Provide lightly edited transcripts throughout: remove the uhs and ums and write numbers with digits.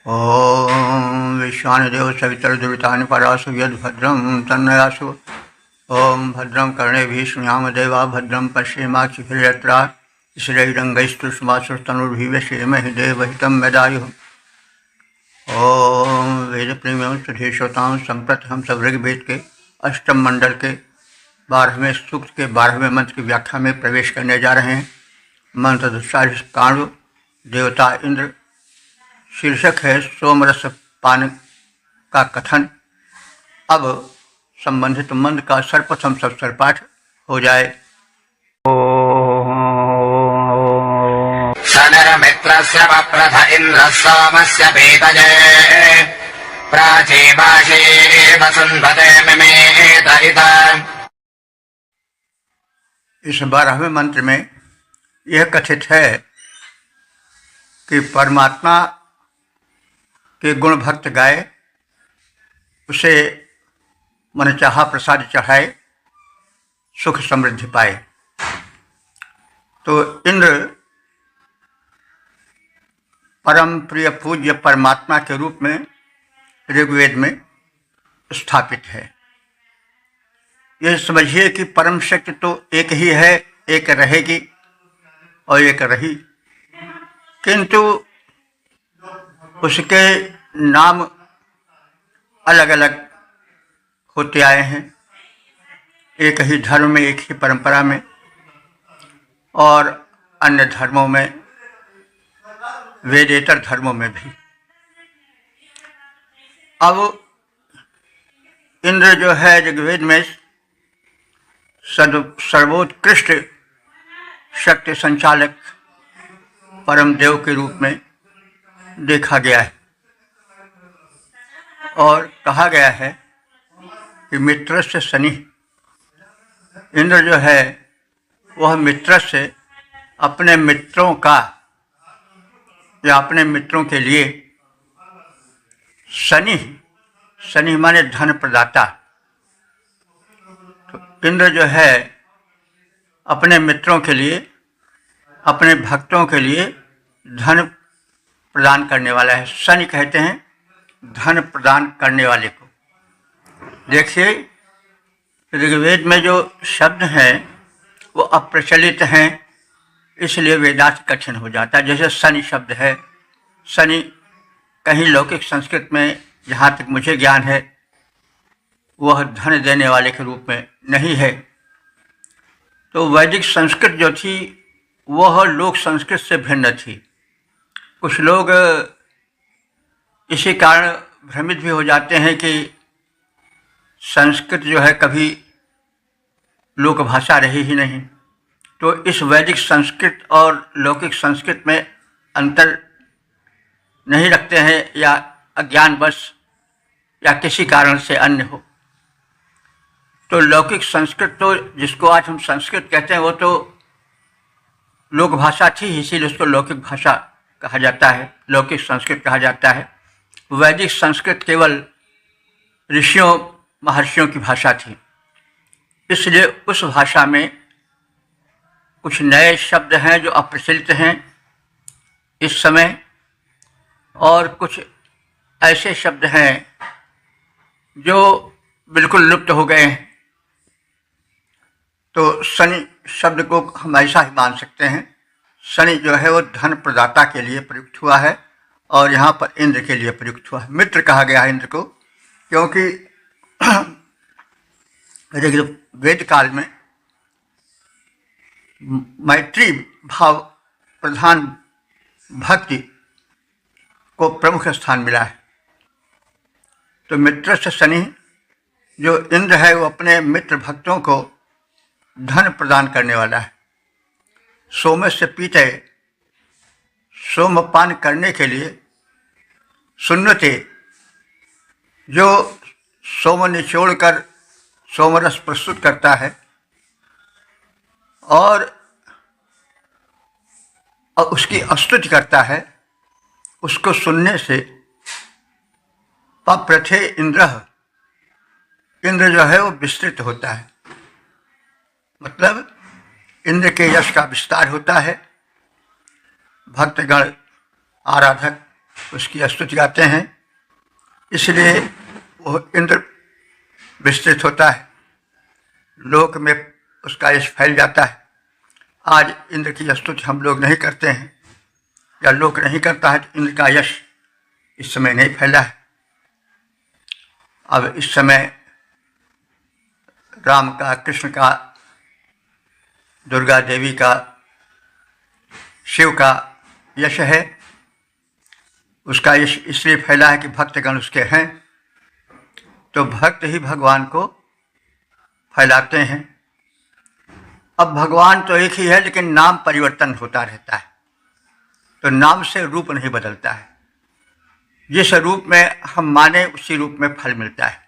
ओम विश्वानदेव सवितर्दुरितानि परासु यद्भद्रं तन्नयासु। ओम भद्रं कर्णेभिः शृणुयाम देवा भद्रं पश्येमाक्षिभिर्यत्राः स्थिरैरङ्गैस्तुष्टुवासुस्तनुर्भिः देवहितं यदायुः। ओम वेदप्रेमियों सुधीश्वताओं संप्रत हम सब ऋग्वेद के अष्टम मंडल के 12वें सूक्त के 12वें मंत्र की व्याख्या में प्रवेश करने जा रहे हैं। मंत्र दुस्सारिस कांड, देवता इंद्र। शीर्षक है सोमरस पान का कथन। अब संबंधित मंत्र का सर्वप्रथम सर्वपाठ हो जाए। सनरमित्रस्य वप्रथ इंद्रः सोमस्य पीतये प्राचीभाषे वसुन्वते मिमेत इता। इस 12वें मंत्र में यह कथित है कि परमात्मा के गुण भक्त गाए, उसे मनचाहा प्रसाद चढ़ाए, सुख समृद्धि पाए। तो इंद्र परम प्रिय पूज्य परमात्मा के रूप में ऋग्वेद में स्थापित है। यह समझिए कि परम शक्ति तो एक ही है, एक रहेगी और एक रही, किंतु उसके नाम अलग अलग होते आए हैं, एक ही धर्म में, एक ही परंपरा में और अन्य धर्मों में, वेदेतर धर्मों में भी। अब इंद्र जो है ऋग्वेद में सर्वोत्कृष्ट शक्ति संचालक परम देव के रूप में देखा गया है और कहा गया है कि मित्र से शनि। इंद्र जो है वह मित्र से अपने मित्रों का या अपने मित्रों के लिए शनि माने धन प्रदाता। तो इंद्र जो है अपने मित्रों के लिए, अपने भक्तों के लिए धन प्रदान करने वाला है। शनि कहते हैं धन प्रदान करने वाले को। देखिए ऋग्वेद में जो शब्द हैं वो अप्रचलित हैं, इसलिए वेदार्थ कठिन हो जाता है। जैसे शनि शब्द है, शनि कहीं लौकिक संस्कृत में, जहाँ तक मुझे ज्ञान है, वह धन देने वाले के रूप में नहीं है। तो वैदिक संस्कृत जो थी वह लोक संस्कृत से भिन्न थी। कुछ लोग इसी कारण भ्रमित भी हो जाते हैं कि संस्कृत जो है कभी लोक भाषा रही ही नहीं। तो इस वैदिक संस्कृत और लौकिक संस्कृत में अंतर नहीं रखते हैं, या अज्ञानवश या किसी कारण से अन्य हो। तो लौकिक संस्कृत, तो जिसको आज हम संस्कृत कहते हैं, वो तो लोक भाषा थी, इसीलिए उसको लौकिक भाषा कहा जाता है, लौकिक संस्कृत कहा जाता है। वैदिक संस्कृत केवल ऋषियों महर्षियों की भाषा थी, इसलिए उस भाषा में कुछ नए शब्द हैं जो अप्रचलित हैं इस समय, और कुछ ऐसे शब्द हैं जो बिल्कुल लुप्त हो गए हैं। तो शनि शब्द को हम ऐसा ही मान सकते हैं, शनि जो है वो धन प्रदाता के लिए प्रयुक्त हुआ है और यहाँ पर इंद्र के लिए प्रयुक्त हुआ है। मित्र कहा गया है इंद्र को, क्योंकि ऋग्वेद काल में मैत्री भाव प्रधान भक्ति को प्रमुख स्थान मिला है। तो मित्र से शनि, जो इंद्र है वो अपने मित्र भक्तों को धन प्रदान करने वाला है। सोम से पीते, सोमपान करने के लिए सुन्नते, जो सोम निचोड़कर सोमरस प्रस्तुत करता है और उसकी स्तुति करता है, उसको सुनने से पप्रथे इंद्र, इंद्र जो है वो विस्तृत होता है। मतलब इंद्र के यश का विस्तार होता है। भक्तगण, आराधक उसकी स्तुति गाते हैं, इसलिए वो इंद्र विस्तृत होता है, लोक में उसका यश फैल जाता है। आज इंद्र की स्तुति हम लोग नहीं करते हैं या लोक नहीं करता है, तो इंद्र का यश इस समय नहीं फैला है। अब इस समय राम का, कृष्ण का, दुर्गा देवी का, शिव का यश है। उसका यश इसलिए फैला है कि भक्तगण उसके हैं, तो भक्त ही भगवान को फैलाते हैं। अब भगवान तो एक ही है, लेकिन नाम परिवर्तन होता रहता है, तो नाम से रूप नहीं बदलता है। जिस रूप में हम माने उसी रूप में फल मिलता है।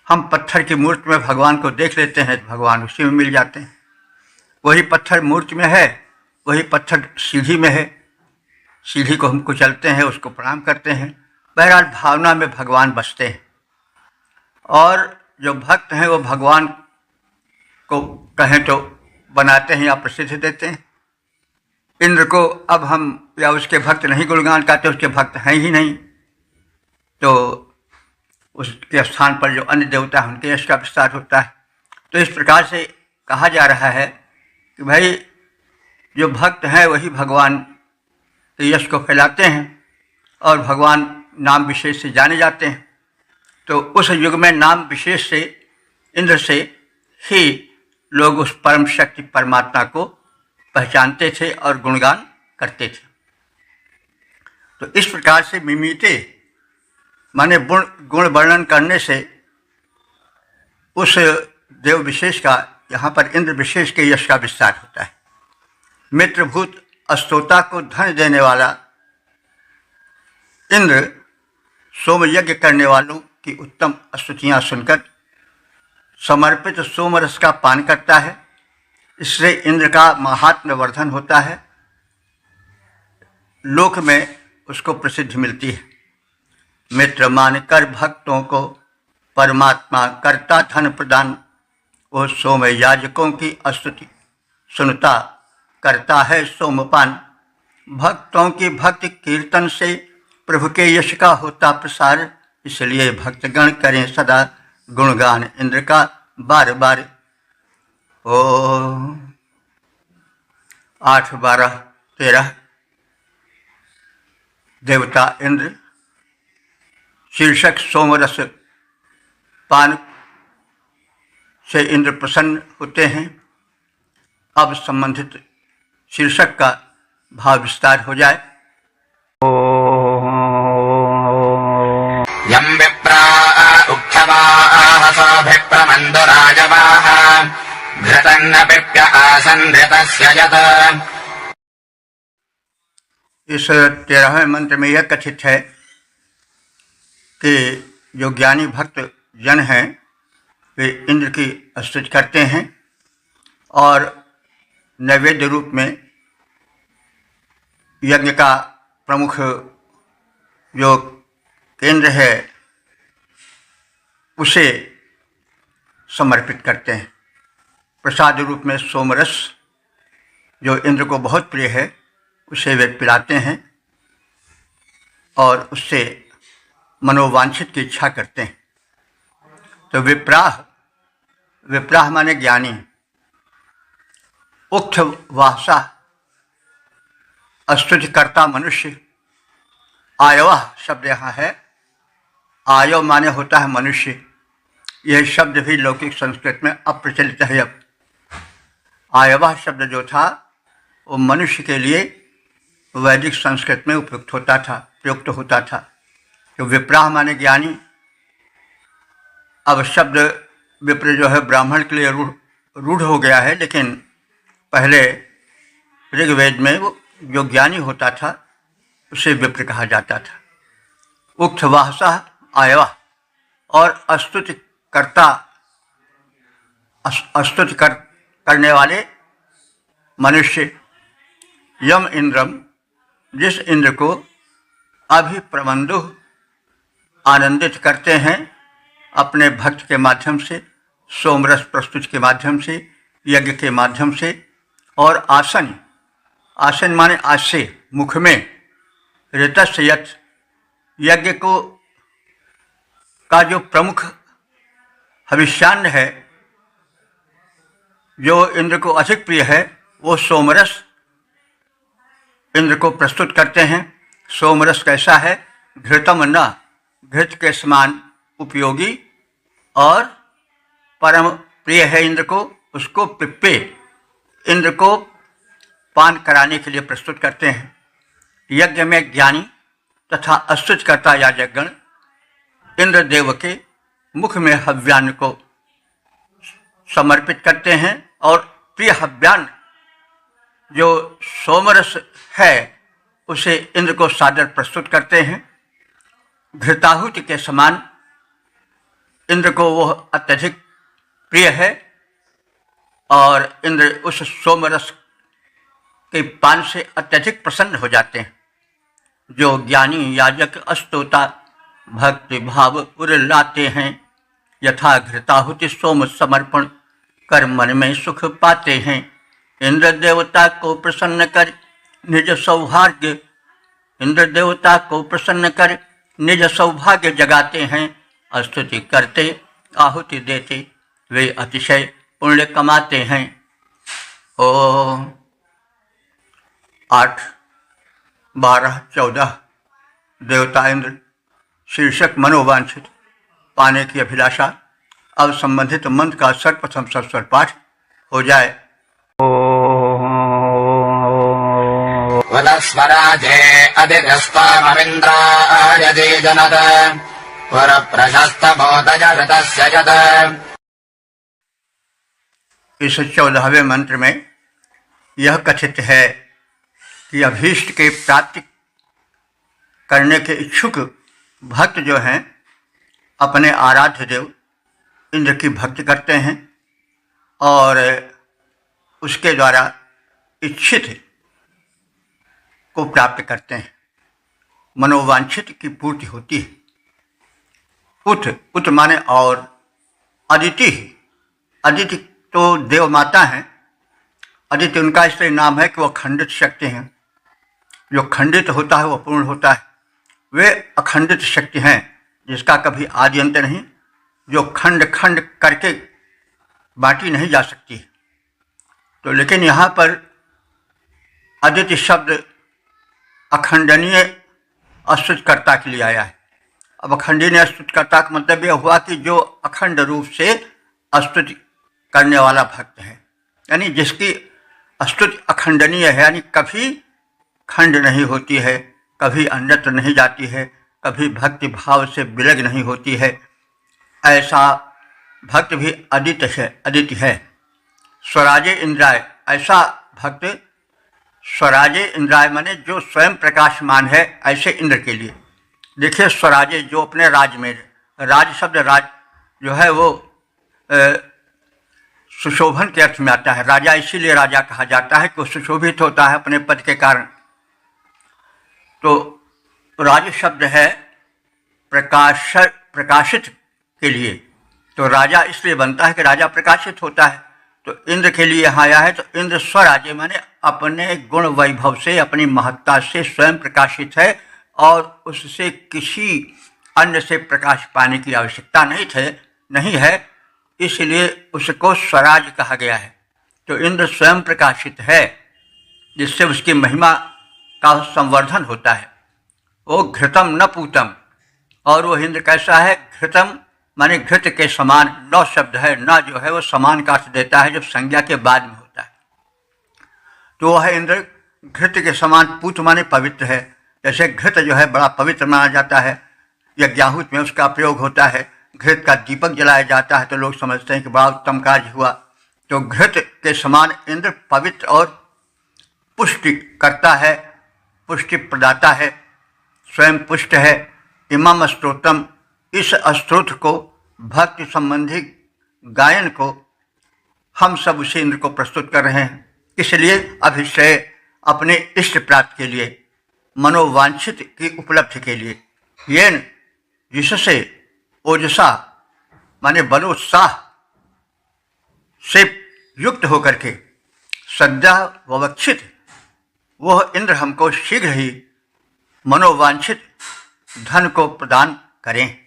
हम पत्थर की मूर्ति में भगवान को देख लेते हैं, तो भगवान उसी में मिल जाते हैं। वही पत्थर मूर्ति में है, वही पत्थर सीढ़ी में है, सीढ़ी को हम कुचलते हैं, उसको प्रणाम करते हैं। बहरहाल भावना में भगवान बसते हैं, और जो भक्त हैं वो भगवान को कहें तो बनाते हैं या प्रसिद्धि देते हैं। इंद्र को अब हम या उसके भक्त नहीं गुणगान गाते, उसके भक्त हैं ही नहीं, तो उसके स्थान पर जो अन्य देवता हैं उनके यश का विस्तार होता है। तो इस प्रकार से कहा जा रहा है कि भाई जो भक्त हैं वही भगवान के यश को फैलाते हैं और भगवान नाम विशेष से जाने जाते हैं। तो उस युग में नाम विशेष से, इंद्र से ही लोग उस परम शक्ति परमात्मा को पहचानते थे और गुणगान करते थे। तो इस प्रकार से मिमीते माने गुण वर्णन करने से उस देव विशेष का, यहाँ पर इंद्र विशेष के यश का विस्तार होता है। मित्रभूत अस्तोता को धन देने वाला इंद्र सोम यज्ञ करने वालों की उत्तम स्तुतियाँ सुनकर समर्पित सोमरस का पान करता है। इससे इंद्र का महात्म्य वर्धन होता है, लोक में उसको प्रसिद्धि मिलती है। मित्र मानकर भक्तों को परमात्मा करता धन प्रदान, वो सोम याजकों की स्तुति सुनता करता है सोमपान। भक्तों की भक्ति कीर्तन से प्रभु के यश का होता प्रसार, इसलिए भक्तगण करें सदा गुणगान इंद्र का बार बार। ओ 8, 12, 13 देवता इंद्र शीर्षक सोमरस पान से इंद्र प्रसन्न होते हैं। अब संबंधित शीर्षक का भाव विस्तार हो जाए। यं विप्रा उक्थवाः सोऽभिप्रमन्दुराजवाः घृतन्न पिप्य आसन् घृतस्य यत्। इस 13वें मंत्र में यह कथित है कि जो ज्ञानी भक्त जन हैं वे इंद्र की स्तुति करते हैं और नैवेद्य रूप में यज्ञ का प्रमुख जो केंद्र है उसे समर्पित करते हैं। प्रसाद रूप में सोमरस जो इंद्र को बहुत प्रिय है उसे वे पिलाते हैं और उससे मनोवांछित की इच्छा करते हैं। तो विप्राह माने ज्ञानी। उक्त वासा स्तुतिकर्ता मनुष्य। आयवः शब्द यहाँ है। आयव माने होता है मनुष्य। यह शब्द भी लौकिक संस्कृत में अप्रचलित है। अब आयवः शब्द जो था वो मनुष्य के लिए वैदिक संस्कृत में प्रयुक्त होता था। तो विप्राह माने ज्ञानी। अब शब्द विप्र जो है ब्राह्मण के लिए रूढ़ हो गया है, लेकिन पहले ऋग्वेद में वो जो ज्ञानी होता था उसे विप्र कहा जाता था। उक्त वासा आयवा और स्तुति करने वाले मनुष्य। यम इंद्रम जिस इंद्र को अभिप्रमंदु आनंदित करते हैं अपने भक्त के माध्यम से, सोमरस प्रस्तुत के माध्यम से, यज्ञ के माध्यम से। और आसन माने आसे मुख में ऋतस्य यत्, यज्ञ को का जो प्रमुख हविष्यान्न है, जो इंद्र को अधिक प्रिय है, वो सोमरस इंद्र को प्रस्तुत करते हैं। सोमरस कैसा है? घृतम न, घृत के समान उपयोगी और परम प्रिय है इंद्र को। उसको पिप्पे, इंद्र को पान कराने के लिए प्रस्तुत करते हैं। यज्ञ में ज्ञानी तथा अस्तुतिकर्ता याजकगण इंद्र देव के मुख में हव्यान्न को समर्पित करते हैं और प्रिय हव्यान्न जो सोमरस है उसे इंद्र को सादर प्रस्तुत करते हैं। घृताहुति के समान इंद्र को वह अत्यधिक प्रिय है और इंद्र उस सोमरस के पान से अत्यधिक प्रसन्न हो जाते हैं। जो ज्ञानी याजक अस्तोता भक्ति भाव उल्लाते हैं, यथा घृताहुति सोम समर्पण कर मन में सुख पाते हैं। इंद्र देवता को प्रसन्न कर निज सौभाग्य, इंद्र देवता को प्रसन्न कर निज सौभाग्य जगाते हैं। स्तुति करते आहुति देते वे अतिशय पुण्य कमाते हैं। ओम 8, 12, 14 देवता इंद्र शीर्षक मनोवांछित पाने की अभिलाषा। अब संबंधित मंत्र का सर्वप्रथम सस्वर पाठ हो जाए। वदस्वराजे अदिरस्तामविन्द्राय जनद वर प्रशस्त बोधजगतस्य यत्। इस 14वें मंत्र में यह कथित है कि अभीष्ट के प्राप्ति करने के इच्छुक भक्त जो हैं अपने आराध्य देव इंद्र की भक्ति करते हैं और उसके द्वारा इच्छित को प्राप्त करते हैं। मनोवांछित की पूर्ति होती है। उत माने और, अदिति, अदिति तो देव माता हैं। अदिति उनका इसलिए नाम है कि वह खंडित शक्ति हैं। जो खंडित होता है वह पूर्ण होता है। वे अखंडित शक्ति हैं जिसका कभी आदि अंत नहीं, जो खंड खंड करके बांटी नहीं जा सकती। तो लेकिन यहाँ पर अदिति शब्द अखंडनीय अस्तुतिकर्ता के लिए आया है। अब अखंडनीय अस्तुतिकर्ता का मतलब यह हुआ कि जो अखंड रूप से स्तुति करने वाला भक्त है, यानी जिसकी स्तुति अखंडनीय है, यानी कभी खंड नहीं होती है, कभी अन्यत्र नहीं जाती है, कभी भक्ति भाव से विलग नहीं होती है। ऐसा भक्त भी अदिति है। स्वराजे इंद्राय, ऐसा भक्त स्वराजे इंद्राय माने जो स्वयं प्रकाशमान है, ऐसे इंद्र के लिए। देखिए स्वराजे जो अपने राज में, राज शब्द राज जो है वो सुशोभन के अर्थ में आता है। राजा इसीलिए राजा कहा जाता है कि वो सुशोभित होता है अपने पद के कारण। तो राज शब्द है प्रकाशित के लिए, तो राजा इसलिए बनता है कि राजा प्रकाशित होता है। तो इंद्र के लिए यहाँ आया है। तो इंद्र स्वराज्य माने अपने गुण वैभव से, अपनी महत्ता से स्वयं प्रकाशित है और उससे किसी अन्य से प्रकाश पाने की आवश्यकता नहीं है, इसलिए उसको स्वराज कहा गया है। तो इंद्र स्वयं प्रकाशित है जिससे उसकी महिमा का संवर्धन होता है। वो घृतम न पूतम, और वो इंद्र कैसा है? घृतम माने घृत के समान। न शब्द है, न जो है वो समान का अर्थ देता है जब संज्ञा के बाद में होता है। तो वह इंद्र घृत के समान, पूत माने पवित्र है। जैसे घृत जो है बड़ा पवित्र माना जाता है, यज्ञाहुति में उसका प्रयोग होता है। घृत का दीपक जलाया जाता है तो लोग समझते हैं कि बड़ा उत्तम कार्य हुआ। तो घृत के समान इंद्र पवित्र और पुष्टि करता है, पुष्टि प्रदाता है, स्वयं पुष्ट है। इमम स्तोत्रम, इस स्तोत्र को, भक्ति संबंधी गायन को हम सब उसी इंद्र को प्रस्तुत कर रहे हैं। इसलिए अभिषय अपने इष्ट प्राप्ति के लिए, मनोवांछित की उपलब्धि के लिए, ये जिससे ओजसा माने बलोत्साह से युक्त होकर के सद्या ववक्षित, वह इंद्र हमको शीघ्र ही मनोवांछित धन को प्रदान करें।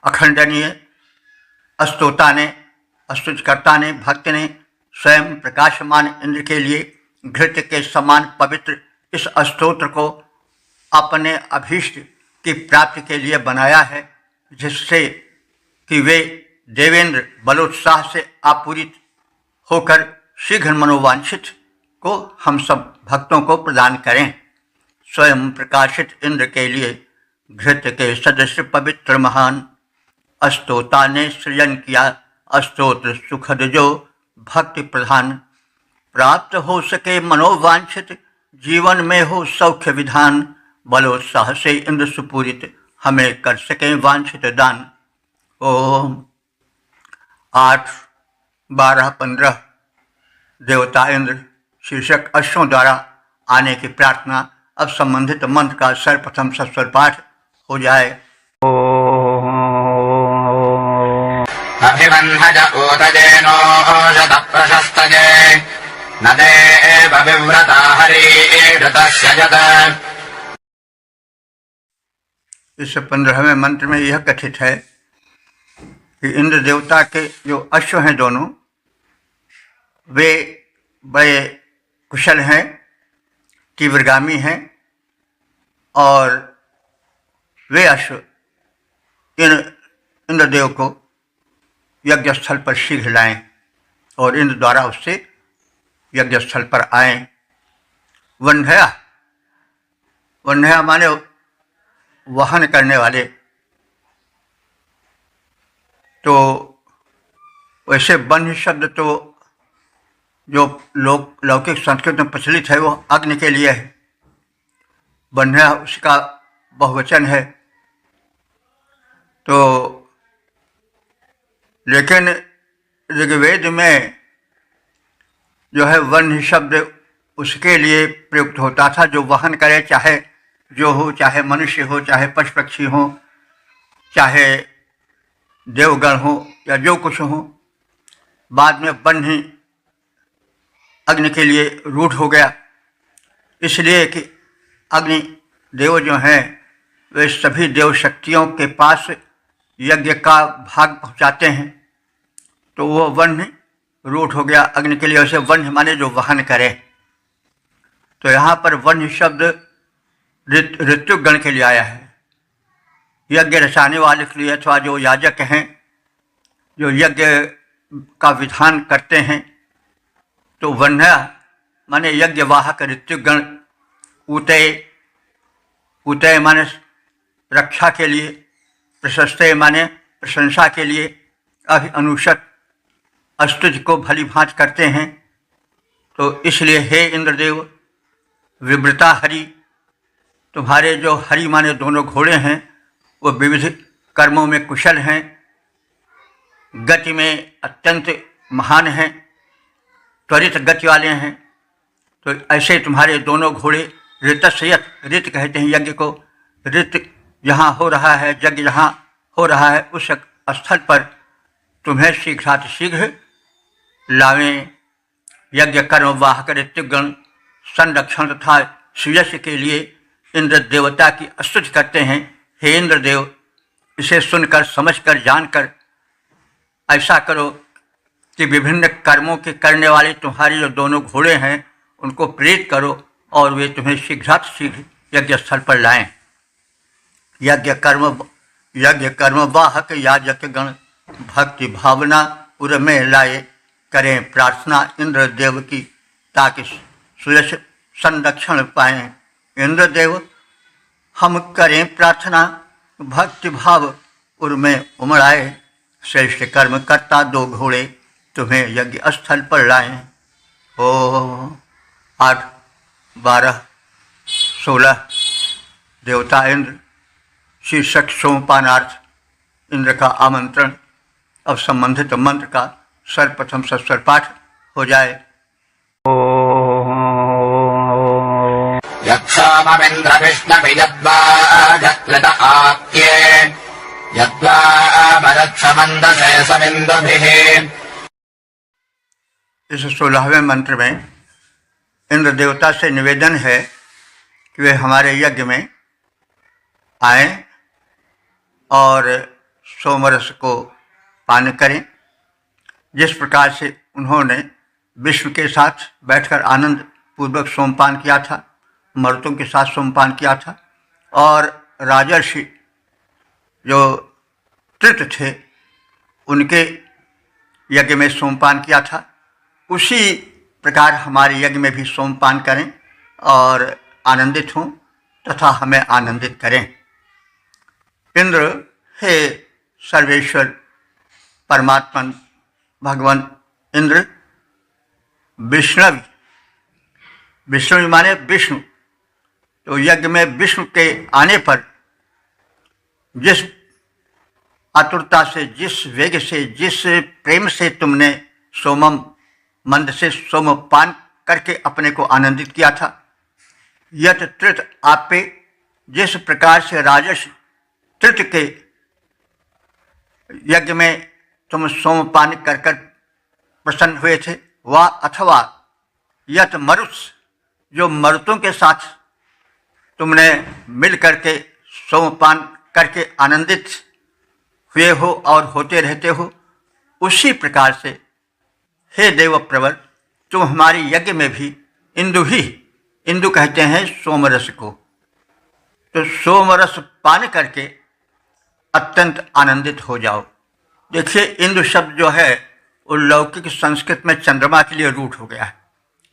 अखंडनीय स्तोता ने, स्तुतिकर्ता ने, भक्त ने स्वयं प्रकाशमान इंद्र के लिए घृत के समान पवित्र इस स्तोत्र को अपने अभीष्ट की प्राप्ति के लिए बनाया है, जिससे कि वे देवेंद्र बलोत्साह से आपूरित होकर शीघ्र मनोवांछित को हम सब भक्तों को प्रदान करें। स्वयं प्रकाशित इंद्र के लिए घृत के सदस्य पवित्र महान स्तोता ने सृजन किया स्तोत्र सुखद जो भक्ति प्रधान। प्राप्त हो सके मनोवांछित जीवन में हो सौख्य विधान। बलोत्साह से इंद्र सुपूरित हमें कर सके वांछित दान। ओम 8, 12, 15 देवता इंद्र शीर्षक अश्वों द्वारा आने की प्रार्थना। अब संबंधित मंत्र का सर्वप्रथम सस्वर पाठ हो जाए। अभिवन्हज ऊतजेनो शत प्रशस्तजे नदे एव विव्रता हरिऋतस्य जत। इस 15वें मंत्र में यह कथित है कि इंद्र देवता के जो अश्व हैं दोनों, वे बड़े कुशल हैं, तीव्रगामी हैं और वे अश्व इंद्रदेव को यज्ञ स्थल पर शीघ्र लाएं और इंद्र द्वारा उससे यज्ञ स्थल पर आएं। वन्हया, वन्हया माने वहन करने वाले। तो वैसे वन्य शब्द तो जो लौकिक संस्कृत में प्रचलित है वो अग्नि के लिए है। वन्हया उसका बहुवचन है। तो लेकिन ऋग्वेद में जो है वन्य शब्द उसके लिए प्रयुक्त होता था जो वहन करे, चाहे जो हो, चाहे मनुष्य हो, चाहे पशु पक्षी हो, चाहे देवगण हो या जो कुछ हो। बाद में वन्य अग्नि के लिए रूढ़ हो गया, इसलिए कि अग्नि देव जो हैं वे सभी देव शक्तियों के पास यज्ञ का भाग पहुंचाते हैं। तो वो वन्य रूढ़ हो गया अग्नि के लिए। वैसे वन्य माने जो वहन करे। तो यहाँ पर वन्य शब्द ऋतुगण के लिए आया है, यज्ञ रचाने वाले के लिए, अथवा जो याजक हैं जो यज्ञ का विधान करते हैं। तो वन्य माने यज्ञवाहक ऋतुगण। उतय, उतय माने रक्षा के लिए, प्रशस्तय माने प्रशंसा के लिए, अनुषक स्तुति को भली भांति करते हैं। तो इसलिए हे इंद्रदेव, विव्रता हरि, तुम्हारे जो हरि माने दोनों घोड़े हैं वो विविध कर्मों में कुशल हैं, गति में अत्यंत महान हैं, त्वरित गति वाले हैं। तो ऐसे तुम्हारे दोनों घोड़े ऋतस्यत, ऋत कहते हैं यज्ञ को, ऋत जहाँ हो रहा है, यज्ञ जहाँ हो रहा है उस स्थल पर तुम्हें शीघ्र लावें। यज्ञ कर्म वाहक ऋतुगण संरक्षण तथा सुयश के लिए इंद्र देवता की स्तुति करते हैं। हे इंद्रदेव, इसे सुनकर, समझकर, जानकर ऐसा करो कि विभिन्न कर्मों के करने वाले तुम्हारे जो दोनों घोड़े हैं उनको प्रेरित करो और वे तुम्हें शीघ्र यज्ञ स्थल पर लाएं। यज्ञ कर्म वाहक याजक गण भक्ति भावना उर में लाए, करें प्रार्थना इंद्रदेव की ताकि सुयश संरक्षण पाएं। इंद्रदेव, हम करें प्रार्थना भक्ति भाव उर में उमड़ाए, श्रेष्ठ कर्म करता दो घोड़े तुम्हें यज्ञ स्थल पर लाएं। ओ 8, 12, 16 देवता इंद्र शीर्षक सोमपानार्थ इंद्र का आमंत्रण। अब संबंधित मंत्र का सर्वप्रथम सस्वर पाठ हो जाए। यत्साममिन्द्र विष्णुभिर्यद्वाजकृत आप्ये यद्वा भरत्समन्दसे समिन्दुभिः। इस 16वें मंत्र में इंद्र देवता से निवेदन है कि वे हमारे यज्ञ में आएं और सोमरस को पान करें। जिस प्रकार से उन्होंने विष्णु के साथ बैठकर आनंद पूर्वक सोमपान किया था, मर्तों के साथ सोमपान किया था, और राजर्षि जो तृत थे उनके यज्ञ में सोमपान किया था, उसी प्रकार हमारे यज्ञ में भी सोमपान करें और आनंदित हों तथा हमें आनंदित करें। इंद्र, हे सर्वेश्वर परमात्मा भगवान इंद्र, विष्णु माने विष्णु, तो यज्ञ में विष्णु के आने पर जिस आतुरता से, जिस वेग से, जिस प्रेम से तुमने सोमम मंद से सोमपान करके अपने को आनंदित किया था, यत तृत आपे, जिस प्रकार से राजस तृत के यज्ञ में तुम सोमपान कर कर प्रसन्न हुए थे, वा अथवा यत मरुत्स, जो मरुतों के साथ तुमने मिल करके सोमपान करके आनंदित हुए हो और होते रहते हो, उसी प्रकार से हे देव प्रवर, तुम हमारे यज्ञ में भी इंदु कहते हैं सोमरस को, तो सोमरस पान करके अत्यंत आनंदित हो जाओ। देखिए, इंदु शब्द जो है वो लौकिक संस्कृत में चंद्रमा के लिए रूढ़ हो गया है,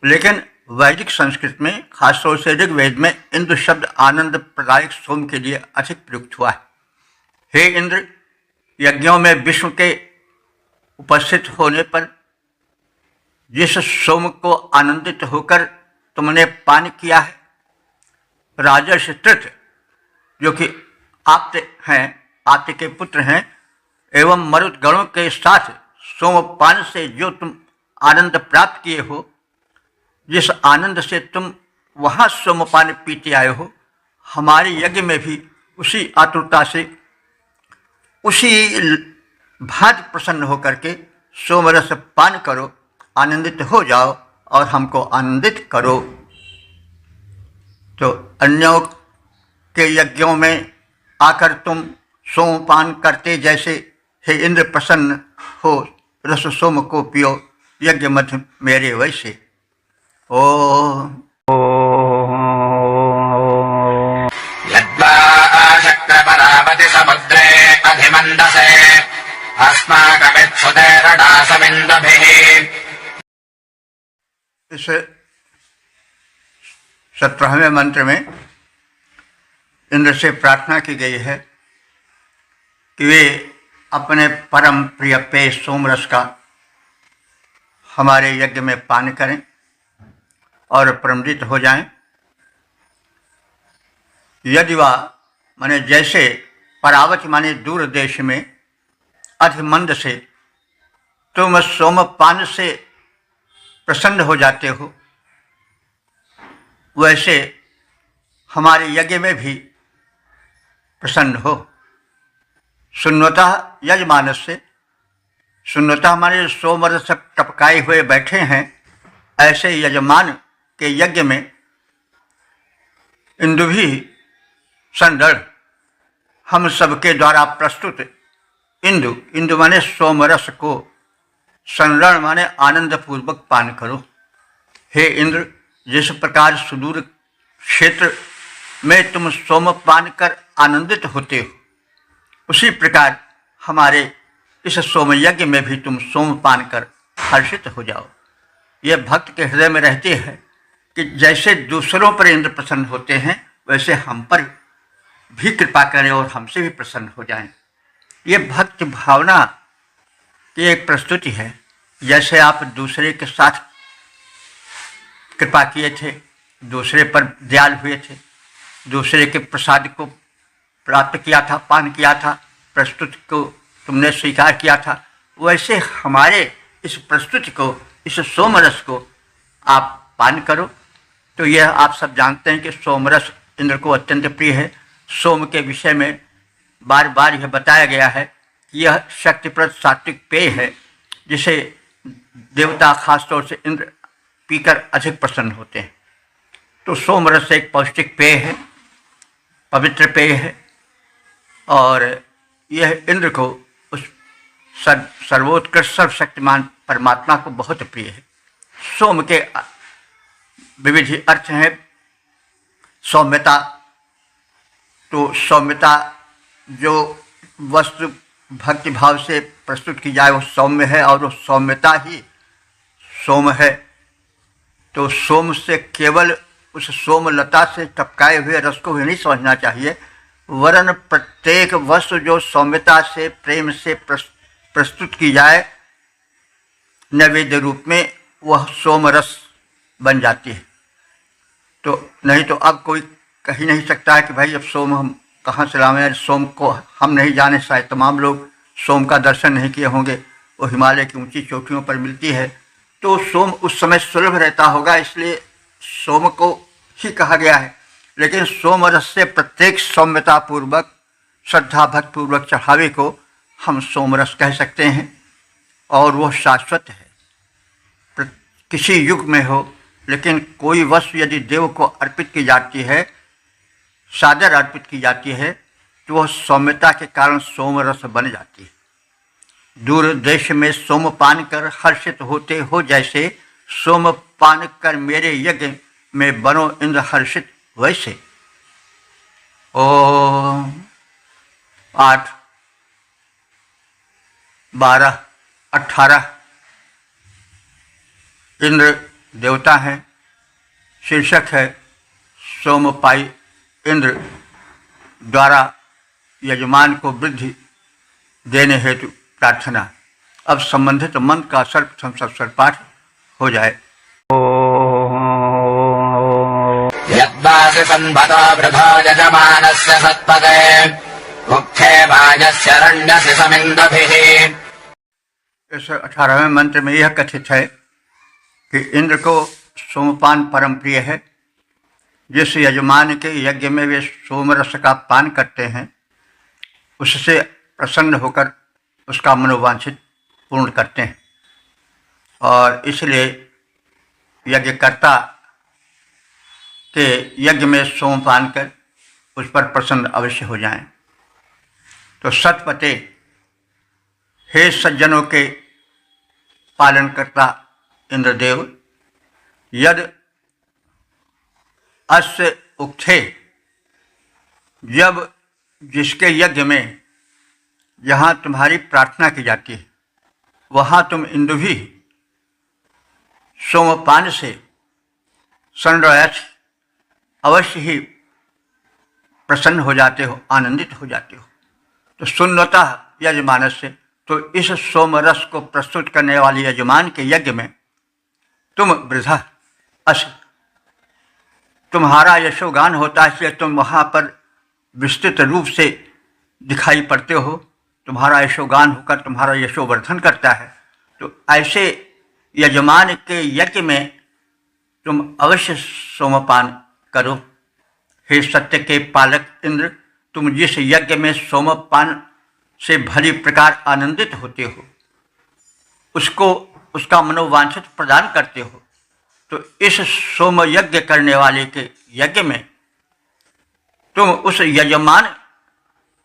लेकिन वैदिक संस्कृत में, खासतौर से ऋग्वेद में, इंद्र शब्द आनंद प्रदायक सोम के लिए अधिक प्रयुक्त हुआ है। हे इंद्र, यज्ञों में विष्णु के उपस्थित होने पर जिस सोम को आनंदित होकर तुमने पान किया है, राजर्षि तृत, जो कि आप्त के पुत्र हैं, एवं मरुत गणों के साथ सोमपान से जो तुम आनंद प्राप्त किए हो, जिस आनंद से तुम वहाँ सोमपान पीते आए हो, हमारे यज्ञ में भी उसी आतुरता से, उसी भांति प्रसन्न होकर के सोमरस पान करो, आनंदित हो जाओ और हमको आनंदित करो। तो अन्यों के यज्ञों में आकर तुम सोमपान करते जैसे हे इंद्र प्रसन्न हो, रस सोम को पियो यज्ञ मध्य मेरे वैसे। ओ यद्वा शक्तपरावति समुद्रे अधिमन्दसे अस्माकमिच्छुतेरडासमिन्दभिः। इस 17वें मंत्र में इंद्र से प्रार्थना की गई है कि वे अपने परम प्रिय पेय सोमरस का हमारे यज्ञ में पान करें और प्रमदित हो जाएं। यदि वा माने जैसे, परावति माने दूर देश में, अधिमंद से तुम सोमपान से प्रसन्न हो जाते हो, वैसे हमारे यज्ञ में भी प्रसन्न हो। सुन्नतः यजमानस से, सुन्नतः हमारे सोमरस टपकाए हुए बैठे हैं, ऐसे यजमान के यज्ञ में इंदु भी संदढ़ हम सबके द्वारा प्रस्तुत इंदु माने सोमरस को, संरण माने आनंद पूर्वक पान करो। हे इंद्र, जिस प्रकार सुदूर क्षेत्र में तुम सोमपान कर आनंदित होते हो, उसी प्रकार हमारे इस सोमयज्ञ में भी तुम सोमपान कर हर्षित हो जाओ। यह भक्त के हृदय में रहती है कि जैसे दूसरों पर इंद्र प्रसन्न होते हैं, वैसे हम पर भी कृपा करें और हमसे भी प्रसन्न हो जाएं। ये भक्त भावना की एक प्रस्तुति है। जैसे आप दूसरे के साथ कृपा किए थे, दूसरे पर दयाल हुए थे, दूसरे के प्रसाद को प्राप्त किया था, पान किया था, प्रस्तुति को तुमने स्वीकार किया था, वैसे हमारे इस प्रस्तुति को, इस सोमरस को आप पान करो। तो यह आप सब जानते हैं कि सोमरस इंद्र को अत्यंत प्रिय है। सोम के विषय में बार बार यह बताया गया है कि यह शक्तिप्रद सात्विक पेय है, जिसे देवता खासतौर से इंद्र पीकर अधिक प्रसन्न होते हैं। तो सोमरस एक पौष्टिक पेय है, पवित्र पेय है, और यह इंद्र को उस सर्वोत्कृष्ट सर्वशक्तिमान परमात्मा को बहुत प्रिय है। सोम के विविध अर्थ हैं। सौम्यता, तो सौम्यता जो वस्तु भक्ति भाव से प्रस्तुत की जाए वो सौम्य है, और वो सौम्यता ही सोम है। तो सोम से केवल उस सोमलता से टपकाए हुए रस को ही नहीं समझना चाहिए, वरन प्रत्येक वस्तु जो सौम्यता से प्रेम से प्रस्तुत की जाए नैवेद्य रूप में, वह सोम रस बन जाती है। तो नहीं तो अब कोई कह ही नहीं सकता है कि भाई अब सोम हम कहाँ से लाएं। सोम को हम नहीं जाने, शायद तमाम लोग सोम का दर्शन नहीं किए होंगे। वो हिमालय की ऊंची चोटियों पर मिलती है, तो सोम उस समय सुलभ रहता होगा, इसलिए सोम को ही कहा गया है। लेकिन सोम रस से प्रत्येक सौम्यता पूर्वक श्रद्धा भक्ति पूर्वक चढ़ावे को हम सोम रस कह सकते हैं, और वह शाश्वत है, किसी युग में हो। लेकिन कोई वस्तु यदि देव को अर्पित की जाती है, सादर अर्पित की जाती है, तो वह सौम्यता के कारण सोम रस बन जाती है। दूर देश में सोम पान कर हर्षित होते हो, जैसे सोम पान कर मेरे यज्ञ में बनो इंद्र हर्षित वैसे। ओम 8, 12, 18 इंद्र देवता हैं। शीर्षक है सोमपाई इंद्र द्वारा यजमान को वृद्धि देने हेतु प्रार्थना। अब संबंधित मंत्र का सर्वप्रथम सत्सर पाठ हो जाए। यद्वासि संभतो वृथो यजमानस्य सत्पदे मुख्ये वाजस्य रण्यसि समिन्दभिः। इस 18वें मंत्र में यह कथित है कि इंद्र को सोमपान परम प्रिय है। जिस यजमान के यज्ञ में वे सोमरस का पान करते हैं, उससे प्रसन्न होकर उसका मनोवांछित पूर्ण करते हैं, और इसलिए यज्ञकर्ता के यज्ञ में सोमपान कर उस पर प्रसन्न अवश्य हो जाएं। तो सतपते, हे सज्जनों के पालनकर्ता इंद्रदेव, यद अस्य उक्थे, जब जिसके यज्ञ में जहाँ तुम्हारी प्रार्थना की जाती है वहाँ तुम इंद्र भी सोमपान से संरयथ अवश्य ही प्रसन्न हो जाते हो, आनंदित हो जाते हो। तो सुन्नतः यजमान से, तो इस सोमरस को प्रस्तुत करने वाले यजमान के यज्ञ में तुम वृथा अस, तुम्हारा यशोगान होता है, इसलिए तुम वहाँ पर विस्तृत रूप से दिखाई पड़ते हो। तुम्हारा यशोगान होकर तुम्हारा यशोवर्धन करता है। तो ऐसे यजमान के यज्ञ में तुम अवश्य सोमपान करो। हे सत्य के पालक इंद्र, तुम जिस यज्ञ में सोमपान से भली प्रकार आनंदित होते हो, उसको उसका मनोवांछित प्रदान करते हो, तो इस सोम यज्ञ करने वाले के यज्ञ में तुम उस यजमान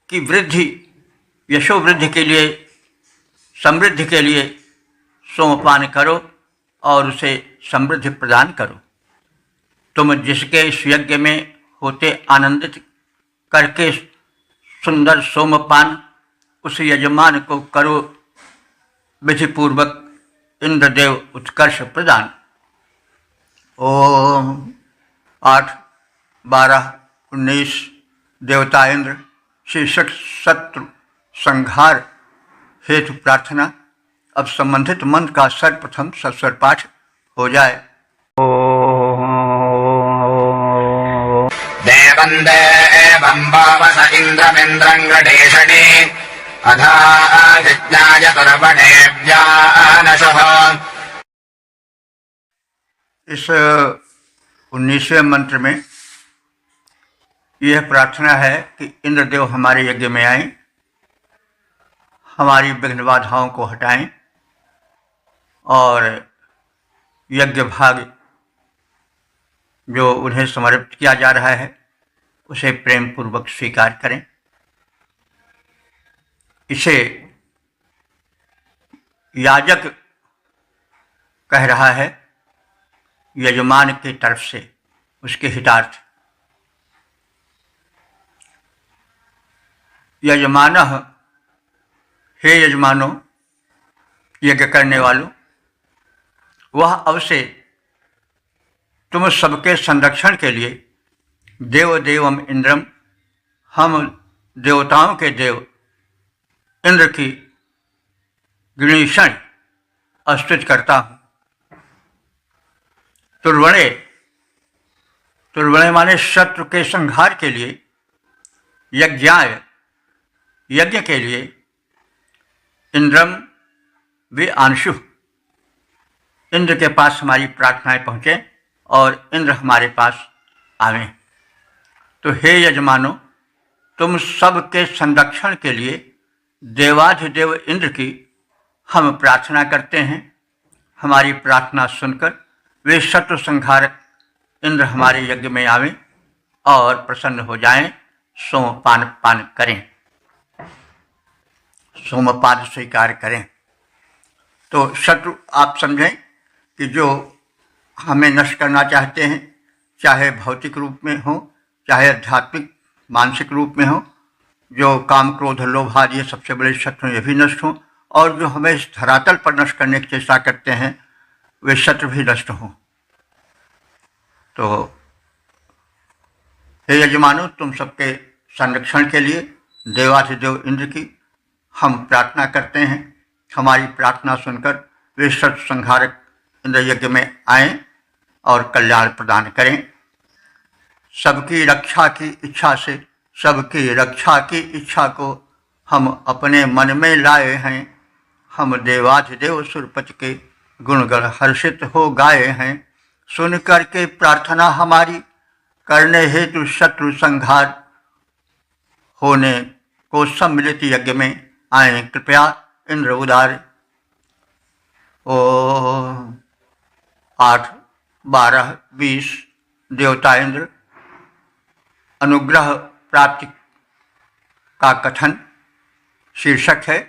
की वृद्धि, यशोवृद्धि के लिए, समृद्धि के लिए सोमपान करो और उसे समृद्धि प्रदान करो। तुम जिसके इस यज्ञ में होते आनंदित करके सुंदर सोमपान उस यजमान को करो विधिपूर्वक इंद्रदेव उत्कर्ष प्रदान। ओम 8, 12, 19 देवता इंद्र शीर्षक शत्रु संहार हेतु प्रार्थना। अब संबंधित मंत्र का सर्वप्रथम सस्वर पाठ हो जाए। देवं देवं भावस इन्द्रमिन्द्रं गणेशने अधादित्याय सर्वणेभ्यानशः। इस 19वें मंत्र में यह प्रार्थना है कि इंद्रदेव हमारे यज्ञ में आएं, हमारी विघ्न बाधाओं को हटाएं और यज्ञ भाग जो उन्हें समर्पित किया जा रहा है उसे प्रेम पूर्वक स्वीकार करें। इसे याजक कह रहा है यजमान की तरफ से, उसके हितार्थ। यजमानः, हे यजमानों, यज्ञ करने वालों, वह अवश्य तुम सबके संरक्षण के लिए देव देवम इंद्रम, हम देवताओं के देव इंद्र की गणेशन स्तुति करता हूँ। तुर्वणे, तुर्वणे माने शत्रु के संहार के लिए, यज्ञाय, यज्ञ के लिए, इंद्रम वे आंशु, इंद्र के पास हमारी प्रार्थनाएं पहुँचे और इंद्र हमारे पास आवें। तो हे यजमानो, तुम सबके संरक्षण के लिए देवाधिदेव इंद्र की हम प्रार्थना करते हैं। हमारी प्रार्थना सुनकर वे शत्रु संहारक इंद्र हमारे यज्ञ में आवें और प्रसन्न हो जाएं, सोमपान पान करें, सोमपान स्वीकार करें। तो शत्रु आप समझें कि जो हमें नष्ट करना चाहते हैं, चाहे भौतिक रूप में हो, चाहे आध्यात्मिक मानसिक रूप में हो, जो काम क्रोध लोभ आदि ये सबसे बड़े शत्रु ये भी नष्ट हों, और जो हमें इस धरातल पर नष्ट करने की चेष्टा करते हैं वे शत्रु भी नष्ट हों। तो हे यजमानो, तुम सबके संरक्षण के लिए देवाधिदेव इंद्र की हम प्रार्थना करते हैं। हमारी प्रार्थना सुनकर वे शत्रु संहारक इंद्र यज्ञ में आएं और कल्याण प्रदान करें। सबकी रक्षा की इच्छा से, सबकी रक्षा की इच्छा को हम अपने मन में लाए हैं। हम देवाधिदेव सुरपति के गुणगण हर्षित हो गाए हैं। सुन करके प्रार्थना हमारी करने हेतु शत्रु संहार होने को सम्मिलित यज्ञ में आए कृपया इंद्र उदार। ओ 8, 12, 20 देवता इंद्र अनुग्रह प्राप्ति का कथन शीर्षक है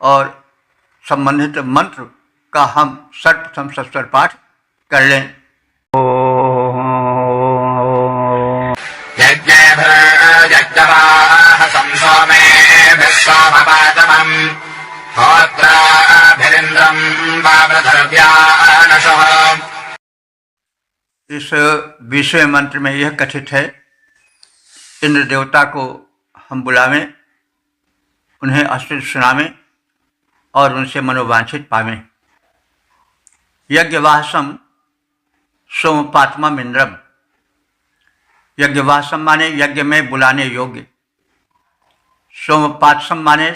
और संबंधित मंत्र का हम सर्वप्रथम सस्वर पाठ कर लें। यज्ञाः संसोमे विश्वामपातमम् होत्राभिरिन्द्रं वावृधर्व्यानशः। इस 20वें मंत्र में यह कथित है, इंद्र देवता को हम बुलावें, उन्हें स्तुति सुनावें और उनसे मनोवांछित पावें। यज्ञवासम सोमपात्मम इंद्रम, यज्ञवासम माने यज्ञ में बुलाने योग्य, सोमपात्सम माने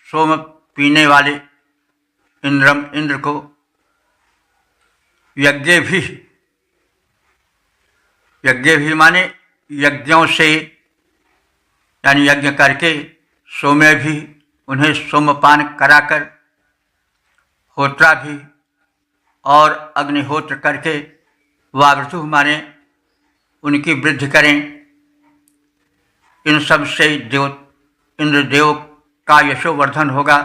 सोम पीने वाले, इंद्रम इंद्र को, यज्ञ भी माने यज्ञों से, यानी यज्ञ करके, सोमे भी उन्हें सोमपान कराकर, होत्रा भी और अग्निहोत्र करके, वावृतु माने उनकी वृद्धि करें। इन सब से इंद्रदेव का यशोवर्धन होगा,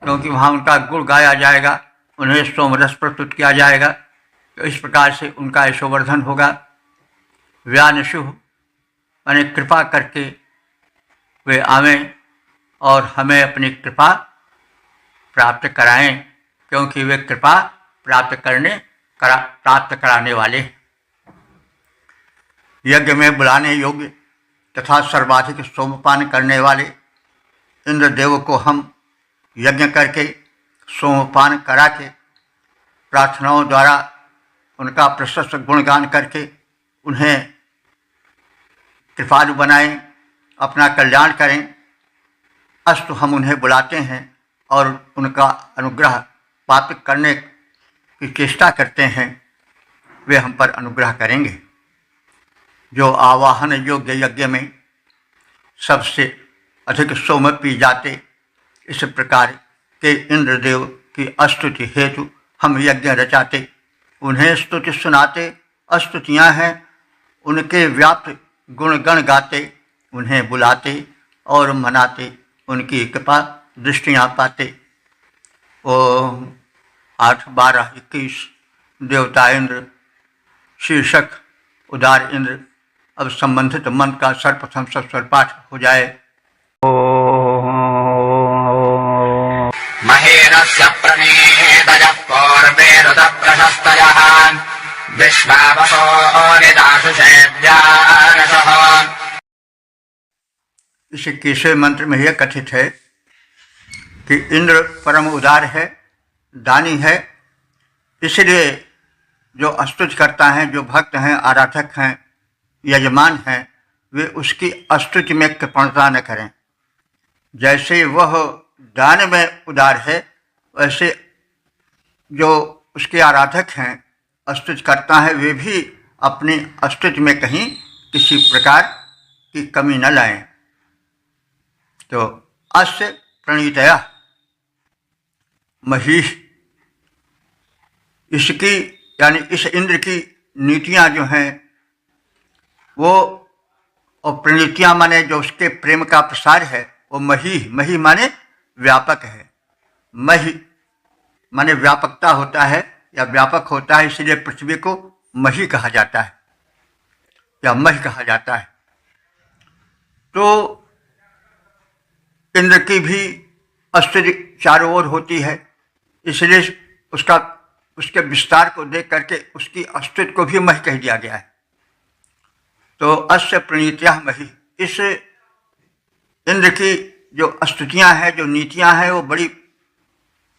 क्योंकि वहाँ उनका गुण गाया जाएगा, उन्हें सोमरस प्रस्तुत किया जाएगा। तो इस प्रकार से उनका यशोवर्धन होगा। व्यानशु माने कृपा करके वे आवें और हमें अपनी कृपा प्राप्त कराएं, क्योंकि वे कृपा प्राप्त कराने वाले। यज्ञ में बुलाने योग्य तथा सर्वाधिक सोमपान करने वाले इंद्रदेव को हम यज्ञ करके, सोमपान करा के, प्रार्थनाओं द्वारा उनका प्रशस्त गुणगान करके उन्हें कृपालु बनाएं, अपना कल्याण करें। अस्तु हम उन्हें बुलाते हैं और उनका अनुग्रह प्राप्त करने की चेष्टा करते हैं, वे हम पर अनुग्रह करेंगे। जो आवाहन योग्य यज्ञ में सबसे अधिक सोम पी जाते, इस प्रकार के इंद्रदेव की स्तुति हेतु हम यज्ञ रचाते, उन्हें स्तुति सुनाते। स्तुतियाँ हैं उनके व्याप्त गुणगण गाते, उन्हें बुलाते और मनाते, उनकी कृपा दृष्टियाँ पाते। ओम 8, 12, 21 देवता इंद्र शीर्षक उदार इंद्र। अब संबंधित मंत्र का सर्वप्रथम सस्वर पाठ हो जाए। महेरस्य प्रणीतयः पूर्वेरुत प्रशस्तयः विश्वावसो निदाशुषेभ्यानशः। इस 21वें मंत्र में यह कथित है कि इंद्र परम उदार है, दानी है, इसलिए जो स्तुति करता है, जो भक्त हैं, आराधक हैं, यजमान हैं, वे उसकी स्तुति में कृपणता न करें। जैसे वह दान में उदार है, वैसे जो उसके आराधक हैं, स्तुति करता है, वे भी अपनी स्तुति में कहीं किसी प्रकार की कमी न लाएं। तो अस्य प्रणीतया महीष, इसकी यानी इस इंद्र की नीतियाँ जो हैं वो, और प्रणीतियाँ माने जो उसके प्रेम का प्रसार है, वो मही माने व्यापक है। मही माने व्यापकता होता है या व्यापक होता है, इसलिए पृथ्वी को मही कहा जाता है या मही कहा जाता है। तो इंद्र की भी स्तुति चारों ओर होती है, इसलिए उसके विस्तार को देख करके उसकी स्तुति को भी मही कह दिया गया है। तो अस्य प्रणीत्या मही, इस इंद्र की जो स्तुतियाँ हैं, जो नीतियाँ हैं, वो बड़ी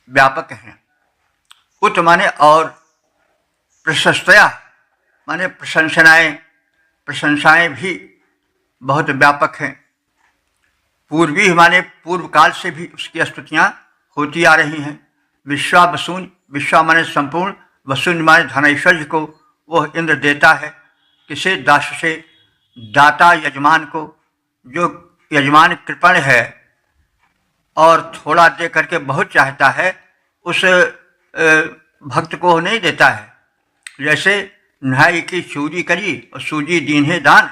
व्यापक हैं। उत माने और, प्रशस्तया माने प्रशंसाएं भी बहुत व्यापक हैं। पूर्वी माने पूर्व काल से भी उसकी स्तुतियाँ होती आ रही हैं। विश्वावसून, विश्वा माने संपूर्ण, वसून माने धनैश्वर्य को वह इंद्र देता है। किसे? दास से, दाता यजमान को। जो यजमान कृपण है और थोड़ा दे करके बहुत चाहता है, उस भक्त को नहीं देता है। जैसे नहाई की चूरी करी और सूजी दीन्हे दान,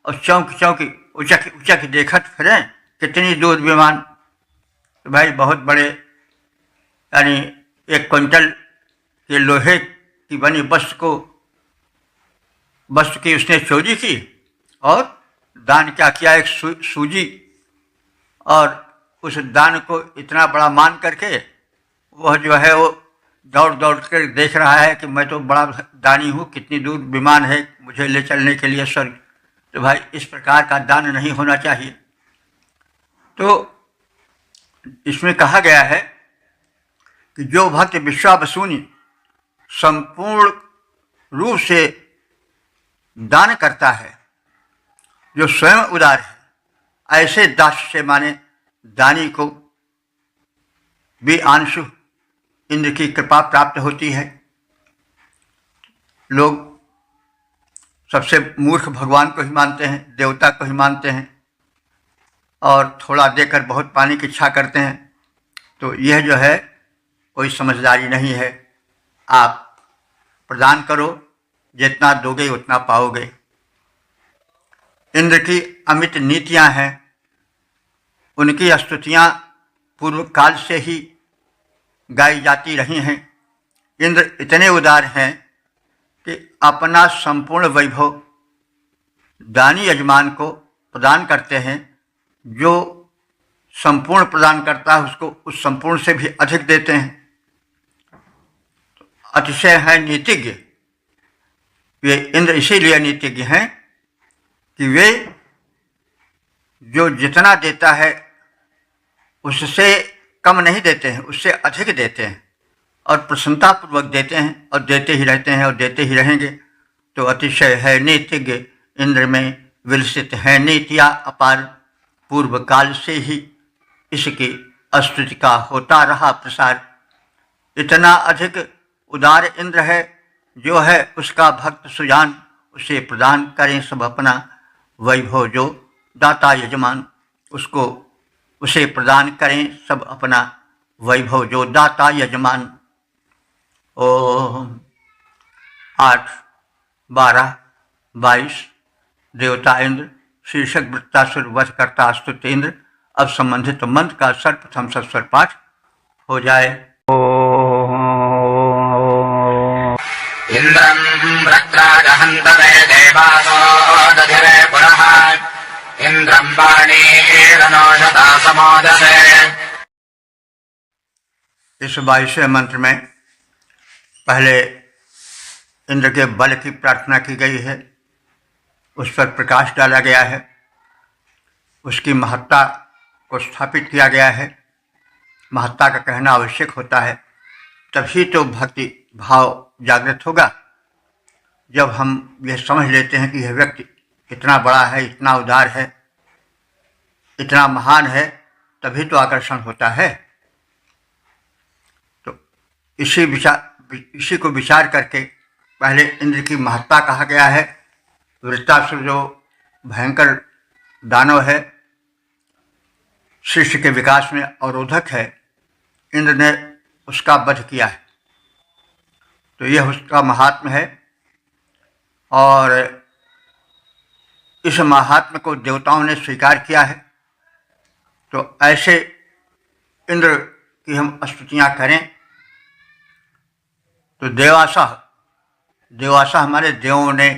और चौंक चौंकी उचक उचक देखत फिरें कितनी दूर विमान। तो भाई बहुत बड़े यानी 1 क्विंटल के लोहे की बनी वस्तु की उसने चोरी की और दान क्या किया? एक सूजी। और उस दान को इतना बड़ा मान करके वह जो है वो दौड़ दौड़ कर देख रहा है कि मैं तो बड़ा दानी हूँ, कितनी दूर विमान है मुझे ले चलने के लिए स्वर्ग। तो भाई इस प्रकार का दान नहीं होना चाहिए। तो इसमें कहा गया है कि जो भक्त विश्वावसूनी संपूर्ण रूप से दान करता है, जो स्वयं उदार है, ऐसे दास से माने दानी को भी आंशु इंद्र की कृपा प्राप्त होती है। लोग सबसे मूर्ख भगवान को ही मानते हैं, देवता को ही मानते हैं, और थोड़ा देकर बहुत पाने की इच्छा करते हैं। तो यह जो है कोई समझदारी नहीं है। आप प्रदान करो, जितना दोगे उतना पाओगे। इंद्र की अमित नीतियाँ हैं, उनकी स्तुतियाँ पूर्व काल से ही गाई जाती रही हैं। इंद्र इतने उदार हैं कि अपना संपूर्ण वैभव दानी यजमान को प्रदान करते हैं। जो संपूर्ण प्रदान करता है उसको उस संपूर्ण से भी अधिक देते हैं। अतिशय है नीतिज्ञ। वे इंद्र इसीलिए नीतिज्ञ हैं कि वे जो जितना देता है उससे कम नहीं देते हैं, उससे अधिक देते हैं और प्रसन्नतापूर्वक देते हैं और देते ही रहते हैं और देते ही रहेंगे। तो अतिशय है नीतिज्ञ इंद्र में विलसित है नीतियाँ अपार। पूर्व काल से ही इसकी स्तुति का होता रहा प्रसार। इतना अधिक उदार इंद्र है, जो है उसका भक्त सुजान उसे प्रदान करें सब अपना वैभव। जो दाता यजमान उसको उसे प्रदान करें सब अपना वैभव, जो दाता यजमान। ओम 8, 12, 22 देवता इंद्र शीर्षक वृत्तासुर वध करता स्तुत इंद्र। अब संबंधित मंत्र का सर्वप्रथम सस्वर पाठ हो जाए। इंद्रं वृत्राजहन्तवे देवासो दधिरे पुरः इंद्रं वाणीरनोषता समोदसे। इस 22वें मंत्र में पहले इंद्र के बल की प्रार्थना की गई है, उस पर प्रकाश डाला गया है, उसकी महत्ता को स्थापित किया गया है। महत्ता का कहना आवश्यक होता है, तभी तो भक्ति भाव जागृत होगा। जब हम यह समझ लेते हैं कि यह व्यक्ति इतना बड़ा है, इतना उदार है, इतना महान है, तभी तो आकर्षण होता है। तो इसी को विचार करके पहले इंद्र की महत्ता कहा गया है। वृत्रासुर जो भयंकर दानव है, सृष्टि के विकास में अवरोधक है, इंद्र ने उसका वध किया है, तो यह उसका महात्म्य है। और इस महात्म्य को देवताओं ने स्वीकार किया है। तो ऐसे इंद्र की हम स्तुतियाँ करें तो देवासा हमारे देवों ने,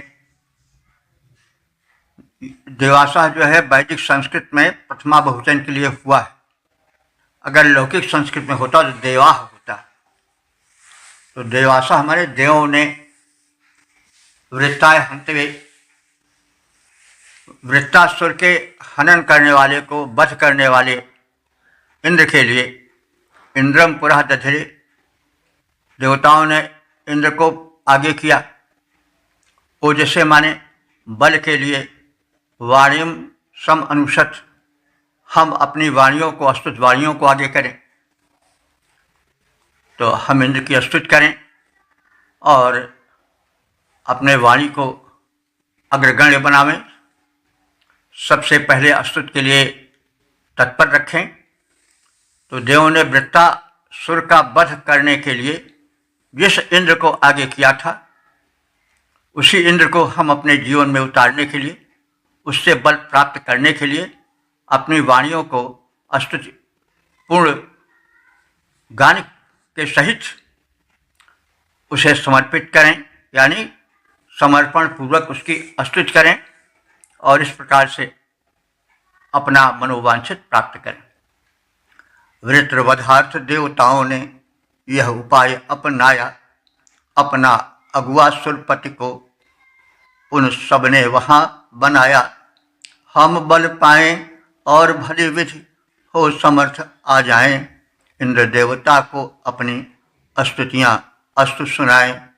देवासा जो है वैदिक संस्कृत में प्रथमा बहुवचन के लिए हुआ है। अगर लौकिक संस्कृत में होता तो देवाह होता। तो देवासा हमारे देवों ने वृत्तासुर के हनन करने वाले को वध करने वाले इंद्र के लिए इंद्रम पुरः दधिरे, देवताओं ने इंद्र को आगे किया। ओजसे माने बल के लिए, वाणिम सम अनुषत, हम अपनी वाणियों को, अस्तुत वाणियों को आगे करें। तो हम इंद्र की स्तुति करें और अपने वाणी को अग्रगण्य बनावें, सबसे पहले स्तुति के लिए तत्पर रखें। तो देवों ने वृत्तासुर का वध करने के लिए जिस इंद्र को आगे किया था, उसी इंद्र को हम अपने जीवन में उतारने के लिए, उससे बल प्राप्त करने के लिए अपनी वाणियों को स्तुति पूर्ण गान के सहित उसे समर्पित करें, यानी समर्पण पूर्वक उसकी स्तुति करें और इस प्रकार से अपना मनोवांछित प्राप्त करें। वृत्रवधार्थ देवताओं ने यह उपाय अपनाया, अपना अगुआ सुरपति को उन सब ने वहाँ बनाया। हम बल पाएं और भली विधि हो समर्थ आ जाएं, इंद्र देवता को अपनी स्तुतियाँ अस्तु सुनाएं।